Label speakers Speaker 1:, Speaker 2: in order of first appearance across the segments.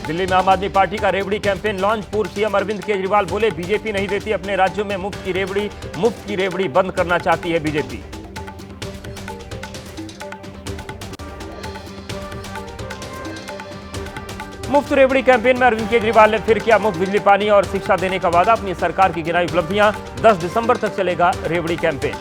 Speaker 1: दिल्ली में आम आदमी पार्टी का रेवड़ी कैंपेन लॉन्च। पूर्व सीएम अरविंद केजरीवाल बोले, बीजेपी नहीं देती अपने राज्यों में मुफ्त की रेवड़ी बंद करना चाहती है बीजेपी। मुफ्त रेवड़ी कैंपेन में अरविंद केजरीवाल ने फिर किया मुफ्त बिजली, पानी और शिक्षा देने का वादा। अपनी सरकार की गिनाई उपलब्धियां, 10 दिसंबर तक चलेगा रेवड़ी कैंपेन।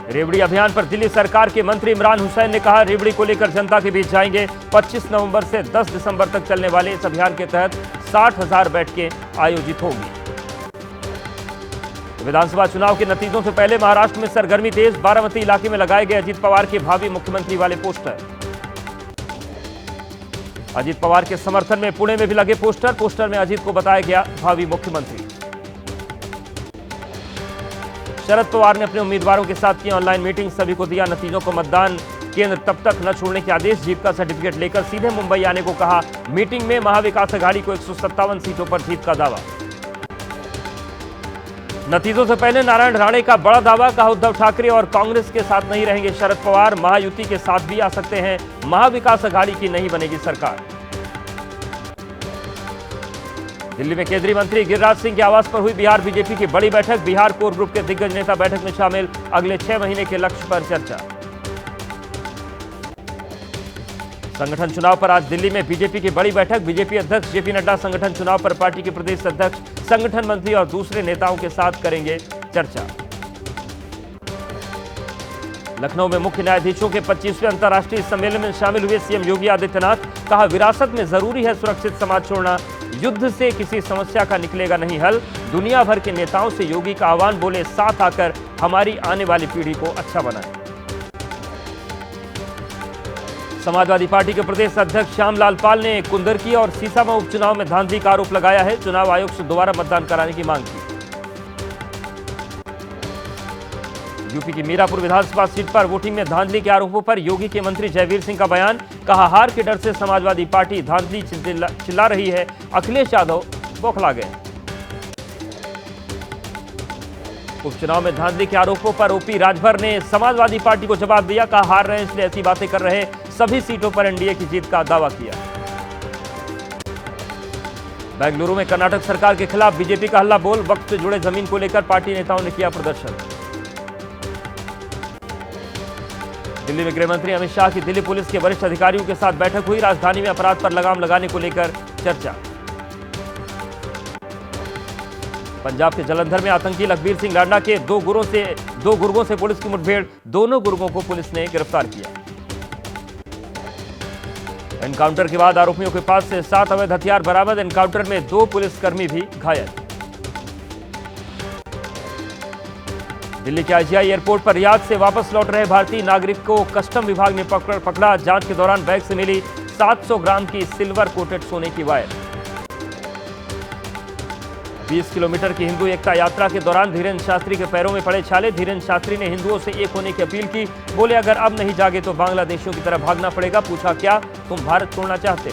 Speaker 1: रेवड़ी अभियान पर दिल्ली सरकार के मंत्री इमरान हुसैन ने कहा, रेवड़ी को लेकर जनता के बीच जाएंगे। 25 नवंबर से 10 दिसंबर तक चलने वाले इस अभियान के तहत 60,000 बैठकें आयोजित होंगी। विधानसभा चुनाव के नतीजों से पहले महाराष्ट्र में सरगर्मी तेज। बारामती इलाके में लगाए गए अजीत पवार के भावी मुख्यमंत्री वाले पोस्टर। अजीत पवार के समर्थन में पुणे में भी लगे पोस्टर में अजीत को बताया गया भावी मुख्यमंत्री। शरद पवार ने अपने उम्मीदवारों के साथ की ऑनलाइन मीटिंग, सभी को दिया नतीजों को मतदान केंद्र तब तक न छोड़ने के आदेश। जीत का सर्टिफिकेट लेकर सीधे मुंबई आने को कहा। मीटिंग में महाविकास अघाड़ी को 157 सीटों पर जीत का दावा। नतीजों से पहले नारायण राणे का बड़ा दावा, कहा उद्धव ठाकरे और कांग्रेस के साथ नहीं रहेंगे शरद पवार, महायुति के साथ भी आ सकते हैं, महाविकास अघाड़ी की नहीं बनेगी सरकार। दिल्ली में केंद्रीय मंत्री गिरिराज सिंह के आवास पर हुई बिहार बीजेपी की बड़ी बैठक। बिहार कोर ग्रुप के दिग्गज नेता बैठक में शामिल। अगले 6 महीने के लक्ष्य पर चर्चा। संगठन चुनाव पर आज दिल्ली में बीजेपी की बड़ी बैठक। बीजेपी अध्यक्ष जेपी नड्डा संगठन चुनाव पर पार्टी के प्रदेश अध्यक्ष, संगठन मंत्री और दूसरे नेताओं के साथ करेंगे चर्चा। लखनऊ में मुख्य न्यायाधीशों के 25वें अंतर्राष्ट्रीय सम्मेलन में शामिल हुए सीएम योगी आदित्यनाथ। कहा, विरासत में जरूरी है सुरक्षित समाज छोड़ना, युद्ध से किसी समस्या का निकलेगा नहीं हल। दुनिया भर के नेताओं से योगी का आह्वान, बोले साथ आकर हमारी आने वाली पीढ़ी को अच्छा बनाएं। समाजवादी पार्टी के प्रदेश अध्यक्ष श्यामलाल पाल ने कुंदरकी और सीसामा उपचुनाव में धांधली का आरोप लगाया है। चुनाव आयोग से दोबारा मतदान कराने की मांग की। यूपी की मीरापुर विधानसभा सीट पर वोटिंग में धांधली के आरोपों पर योगी के मंत्री जयवीर सिंह का बयान। कहा, हार के डर से समाजवादी पार्टी धांधली चिल्ला रही है। अखिलेश यादव बौखला गए। उपचुनाव में धांधली के आरोपों पर ओपी राजभर ने समाजवादी पार्टी को जवाब दिया। कहा, हार रहे इसलिए ऐसी बातें कर रहे, सभी सीटों पर एनडीए की जीत का दावा किया। बेंगलुरु में कर्नाटक सरकार के खिलाफ बीजेपी का हल्ला बोल। वक्त से जुड़े जमीन को लेकर पार्टी नेताओं ने किया प्रदर्शन। दिल्ली में गृह मंत्री अमित शाह की दिल्ली पुलिस के वरिष्ठ अधिकारियों के साथ बैठक हुई। राजधानी में अपराध पर लगाम लगाने को लेकर चर्चा। पंजाब के जलंधर में आतंकी लखबीर सिंह लांडा के दो गुर्गों से पुलिस की मुठभेड़। दोनों गुर्गों को पुलिस ने गिरफ्तार किया। एनकाउंटर के बाद आरोपियों के पास से 7 अवैध हथियार बरामद। एनकाउंटर में 2 पुलिसकर्मी भी घायल। दिल्ली के आईजीआई एयरपोर्ट पर रियाद से वापस लौट रहे भारतीय नागरिक को कस्टम विभाग ने पकड़ा। जांच के दौरान बैग से मिली 700 ग्राम की सिल्वर कोटेड सोने की वायर। 20 किलोमीटर की हिंदू एकता यात्रा के दौरान धीरेन्द्र शास्त्री के पैरों में पड़े छाले। धीरेन्द्र शास्त्री ने हिंदुओं से एक होने की अपील की। बोले, अगर अब नहीं जागे तो बांग्लादेशियों की तरह भागना पड़ेगा। पूछा, क्या तुम भारत छोड़ना चाहते?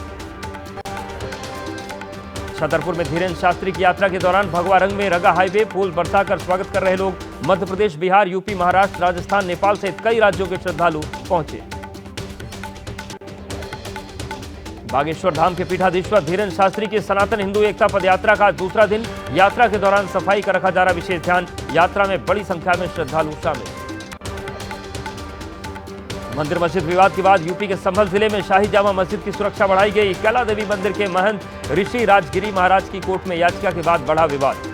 Speaker 1: छतरपुर में धीरेन्द्र शास्त्री की यात्रा के दौरान भगवा रंग में रंगा हाईवे। फूल बरसाकर स्वागत कर रहे लोग। मध्य प्रदेश, बिहार, यूपी, महाराष्ट्र, राजस्थान, नेपाल सहित कई राज्यों के श्रद्धालु पहुंचे। बागेश्वर धाम के पीठाधीश्वर धीरेन्द्र शास्त्री की सनातन हिंदू एकता पदयात्रा का दूसरा दिन। यात्रा के दौरान सफाई का रखा जा रहा विशेष ध्यान। यात्रा में बड़ी संख्या में श्रद्धालु शामिल। मंदिर मस्जिद विवाद के बाद यूपी के संभल जिले में शाही जामा मस्जिद की सुरक्षा बढ़ाई गई। कैला देवी मंदिर के महंत ऋषि राजगिरी महाराज की कोर्ट में याचिका के बाद बढ़ा विवाद।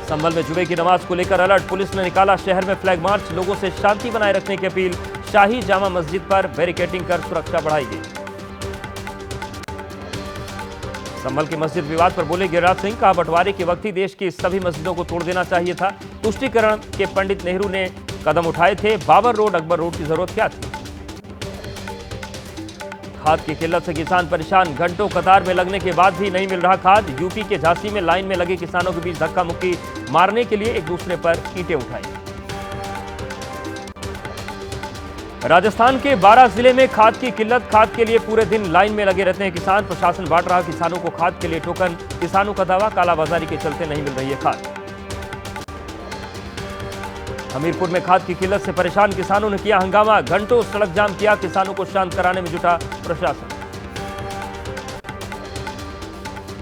Speaker 1: संभल में जुमे की नमाज को लेकर अलर्ट। पुलिस ने निकाला शहर में फ्लैग मार्च। लोगों से शांति बनाए रखने की अपील। शाही जामा मस्जिद पर बैरिकेडिंग कर सुरक्षा बढ़ाई गई। संभल के मस्जिद विवाद पर बोले गिरिराज सिंह। कहा, बंटवारे के वक्त ही देश की सभी मस्जिदों को तोड़ देना चाहिए था। तुष्टीकरण के पंडित नेहरू ने कदम उठाए थे। बाबर रोड, अकबर रोड की जरूरत क्या थी? खाद की किल्लत से किसान परेशान। घंटों कतार में लगने के बाद भी नहीं मिल रहा खाद। यूपी के झांसी में लाइन में लगे किसानों के बीच धक्का मुक्की। मारने के लिए एक दूसरे पर ईंटें उठाई। राजस्थान के 12 जिले में खाद की किल्लत। खाद के लिए पूरे दिन लाइन में लगे रहते हैं किसान। प्रशासन बांट रहा किसानों को खाद के लिए टोकन। किसानों का दावा, कालाबाजारी के चलते नहीं मिल रही है खाद। हमीरपुर में खाद की किल्लत से परेशान किसानों ने किया हंगामा, घंटों सड़क जाम किया, किसानों को शांत कराने में जुटा प्रशासन।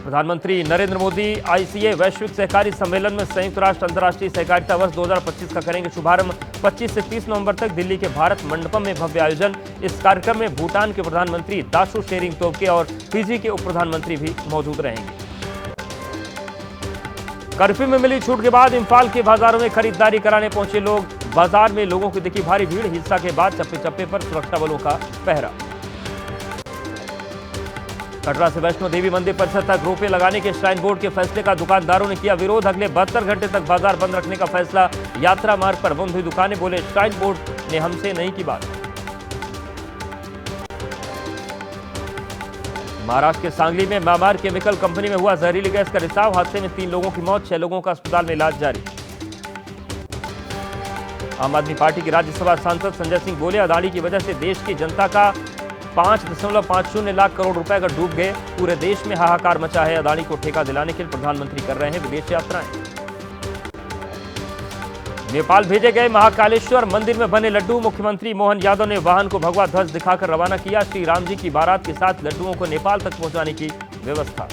Speaker 1: प्रधानमंत्री नरेंद्र मोदी आईसीए वैश्विक सहकारी सम्मेलन में संयुक्त राष्ट्र अंतर्राष्ट्रीय सहकारिता वर्ष 2025 का करेंगे शुभारंभ। 25 से 30 नवंबर तक दिल्ली के भारत मंडपम में भव्य आयोजन। इस कार्यक्रम में भूटान के प्रधानमंत्री दाशो शेरिंग तोब्गे और फिजी के उप प्रधानमंत्री भी मौजूद रहेंगे। कर्फ्यू में मिली छूट के बाद इम्फाल के बाजारों में खरीदारी कराने पहुंचे लोग। बाजार में लोगों की दिखी भारी भीड़। हिंसा के बाद चप्पे चप्पे पर सुरक्षा बलों का पहरा। कटरा से वैष्णो देवी मंदिर परिसर तक रोपे लगाने के श्राइन बोर्ड के फैसले का दुकानदारों ने किया विरोध। अगले 72 घंटे तक बाजार बंद रखने का फैसला। यात्रा मार्ग पर बंद हुई दुकानें, बोले श्राइन बोर्ड ने हमसे नहीं की बात। महाराष्ट्र के सांगली में मामार केमिकल कंपनी में हुआ जहरीली गैस का रिसाव। हादसे में 3 लोगों की मौत, 6 लोगों का अस्पताल में इलाज जारी। आम आदमी पार्टी के राज्यसभा सांसद संजय सिंह बोले, अदानी की वजह से देश की जनता का 5.50 लाख करोड़ रुपए का डूब गए। पूरे देश में हाहाकार मचा है। अदानी को ठेका दिलाने के लिए प्रधानमंत्री कर रहे हैं विदेश यात्राएं। नेपाल भेजे गए महाकालेश्वर मंदिर में बने लड्डू। मुख्यमंत्री मोहन यादव ने वाहन को भगवा ध्वज दिखाकर रवाना किया। श्री राम जी की बारात के साथ लड्डुओं को नेपाल तक पहुंचाने की व्यवस्था।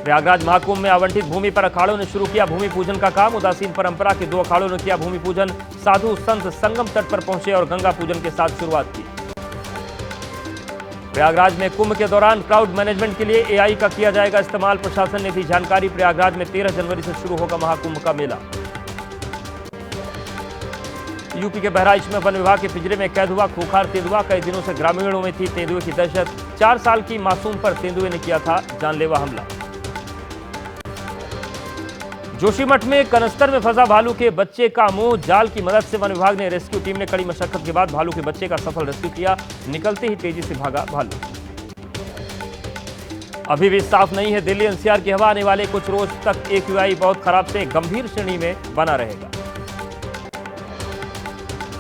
Speaker 1: प्रयागराज महाकुंभ में आवंटित भूमि पर अखाड़ों ने शुरू किया भूमि पूजन का काम। उदासीन परंपरा के 2 अखाड़ों ने किया भूमि पूजन। साधु संत संगम तट पर पहुंचे और गंगा पूजन के साथ शुरुआत की। प्रयागराज में कुंभ के दौरान क्राउड मैनेजमेंट के लिए एआई का किया जाएगा इस्तेमाल। प्रशासन ने दी जानकारी। प्रयागराज में 13 जनवरी से शुरू होगा महाकुंभ का मेला। यूपी के बहराइच में वन विभाग के पिंजरे में कैद हुआ खूंखार तेंदुआ। कई दिनों से ग्रामीणों में थी तेंदुए की दहशत। 4 साल की मासूम पर तेंदुए ने किया था जानलेवा हमला। जोशीमठ में कनस्तर में फंसा भालू के बच्चे का मुंह जाल की मदद से वन विभाग ने रेस्क्यू टीम ने कड़ी मशक्कत के बाद भालू के बच्चे का सफल रेस्क्यू किया। निकलते ही तेजी से भागा भालू। अभी भी साफ नहीं है दिल्ली एनसीआर की हवा। आने वाले कुछ रोज तक एक्यूआई बहुत खराब से गंभीर श्रेणी में बना रहेगा।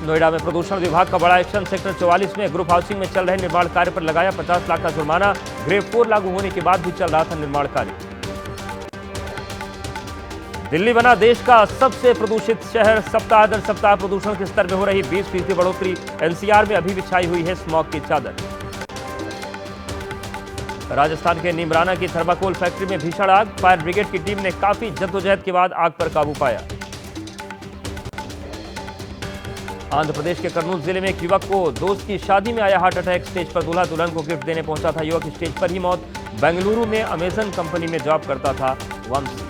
Speaker 1: नोएडा में प्रदूषण विभाग का बड़ा एक्शन। सेक्टर 44 में ग्रुप हाउसिंग में चल रहे निर्माण कार्य पर लगाया 50 लाख का जुर्माना। ग्रेड 4 लागू होने के बाद भी चल रहा था निर्माण कार्य। दिल्ली बना देश का सबसे प्रदूषित शहर। सप्ताह दर सप्ताह प्रदूषण के स्तर में हो रही 20% बढ़ोतरी। एनसीआर में अभी भी छाई हुई है स्मॉग की चादर। राजस्थान के नीमराना की थर्माकोल फैक्ट्री में भीषण आग। फायर ब्रिगेड की टीम ने काफी जद्दोजहद के बाद आग पर काबू पाया। आंध्र प्रदेश के कर्नूल जिले में एक युवक को दोस्त की शादी में आया हार्ट अटैक। स्टेज पर दूल्हा दुल्हन को गिफ्ट देने पहुंचा था युवक, स्टेज पर ही मौत। बेंगलुरु में अमेजन कंपनी में जॉब करता था वंशी।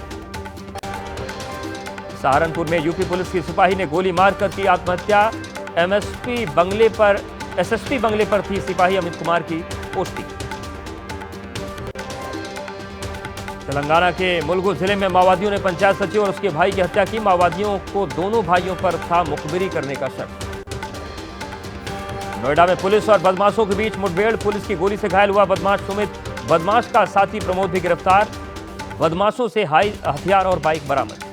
Speaker 1: सहारनपुर में यूपी पुलिस की सिपाही ने गोली मारकर की आत्महत्या। एसएसपी बंगले पर थी सिपाही अमित कुमार की पोस्टिंग। तेलंगाना के मुलुगु जिले में माओवादियों ने पंचायत सचिव और उसके भाई की हत्या की। माओवादियों को दोनों भाइयों पर था मुखबिरी करने का शक। नोएडा में पुलिस और बदमाशों के बीच मुठभेड़। पुलिस की गोली से घायल हुआ बदमाश सुमित। बदमाश का साथी प्रमोद भी गिरफ्तार। बदमाशों से हथियार और बाइक बरामद।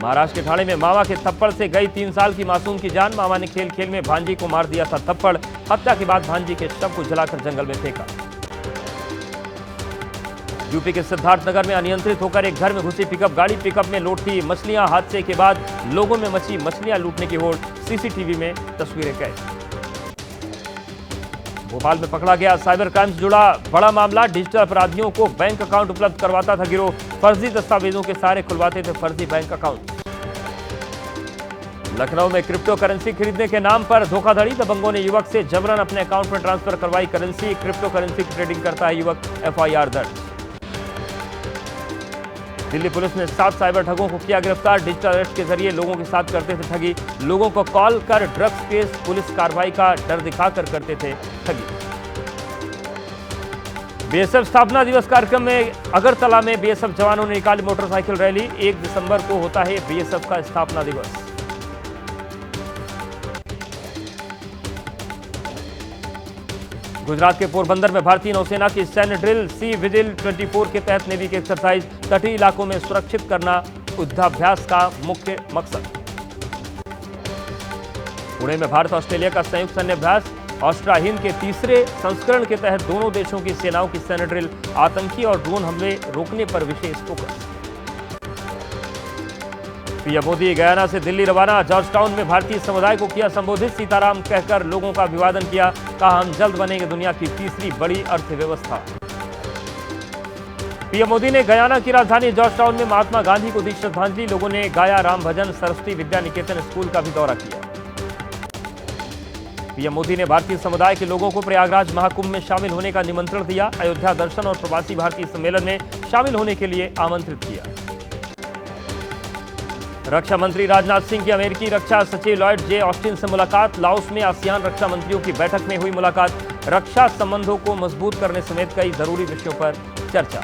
Speaker 1: महाराष्ट्र के ठाणे में मामा के थप्पड़ से गई 3 साल की मासूम की जान। मामा ने खेल खेल में भांजी को मार दिया था थप्पड़। हत्या के बाद भांजी के शव को जलाकर जंगल में फेंका। यूपी के सिद्धार्थनगर में अनियंत्रित होकर एक घर में घुसी पिकअप गाड़ी। पिकअप में लोड थी मछलियां। हादसे के बाद लोगों में मची मछलियां लूटने की होड़। सीसीटीवी में तस्वीरें कैद। भोपाल में पकड़ा गया साइबर क्राइम से जुड़ा बड़ा मामला। डिजिटल अपराधियों को बैंक अकाउंट उपलब्ध करवाता था गिरोह। फर्जी दस्तावेजों के सहारे खुलवाते थे फर्जी बैंक अकाउंट। लखनऊ में क्रिप्टो करेंसी खरीदने के नाम पर धोखाधड़ी। दबंगों ने युवक से जबरन अपने अकाउंट में ट्रांसफर करवाई करेंसी। क्रिप्टो करेंसी की ट्रेडिंग करता है युवक, एफआईआर दर्ज। दिल्ली पुलिस ने 7 साइबर ठगों को किया गिरफ्तार। डिजिटल अरेस्ट के जरिए लोगों के साथ करते थे ठगी। लोगों को कॉल कर ड्रग्स केस पुलिस कार्रवाई का डर दिखाकर करते थे ठगी। बीएसएफ स्थापना दिवस कार्यक्रम में अगरतला में बीएसएफ जवानों ने निकाली मोटरसाइकिल रैली। 1 दिसंबर को होता है बीएसएफ का स्थापना दिवस। गुजरात के पोरबंदर में भारतीय नौसेना की सैन्य ड्रिल सी विजिल 24 के तहत नेवी की एक्सरसाइज। तटीय इलाकों में सुरक्षित करना युद्धाभ्यास का मुख्य मकसद। पुणे में भारत ऑस्ट्रेलिया का संयुक्त सैन्य अभ्यास। ऑस्ट्रा हिंद के 3रे संस्करण के तहत दोनों देशों की सेनाओं की सैन्य ड्रिल। आतंकी और ड्रोन हमले रोकने पर विशेष फोकस। पीएम मोदी गयाना से दिल्ली रवाना। जॉर्ज टाउन में भारतीय समुदाय को किया संबोधित। सीताराम कहकर लोगों का अभिवादन किया। कहा, हम जल्द बनेंगे दुनिया की तीसरी बड़ी अर्थव्यवस्था। पीएम मोदी ने गयाना की राजधानी जॉर्ज टाउन में महात्मा गांधी को दी श्रद्धांजलि। लोगों ने गाया राम भजन। सरस्वती विद्या निकेतन स्कूल का भी दौरा किया। पीएम मोदी ने भारतीय समुदाय के लोगों को प्रयागराज महाकुंभ में शामिल होने का निमंत्रण दिया। अयोध्या दर्शन और प्रवासी भारतीय सम्मेलन में शामिल होने के लिए आमंत्रित किया। रक्षा मंत्री राजनाथ सिंह की अमेरिकी रक्षा सचिव लॉयड जे ऑस्टिन से मुलाकात। लाओस में आसियान रक्षा मंत्रियों की बैठक में हुई मुलाकात। रक्षा संबंधों को मजबूत करने समेत कई जरूरी विषयों पर चर्चा।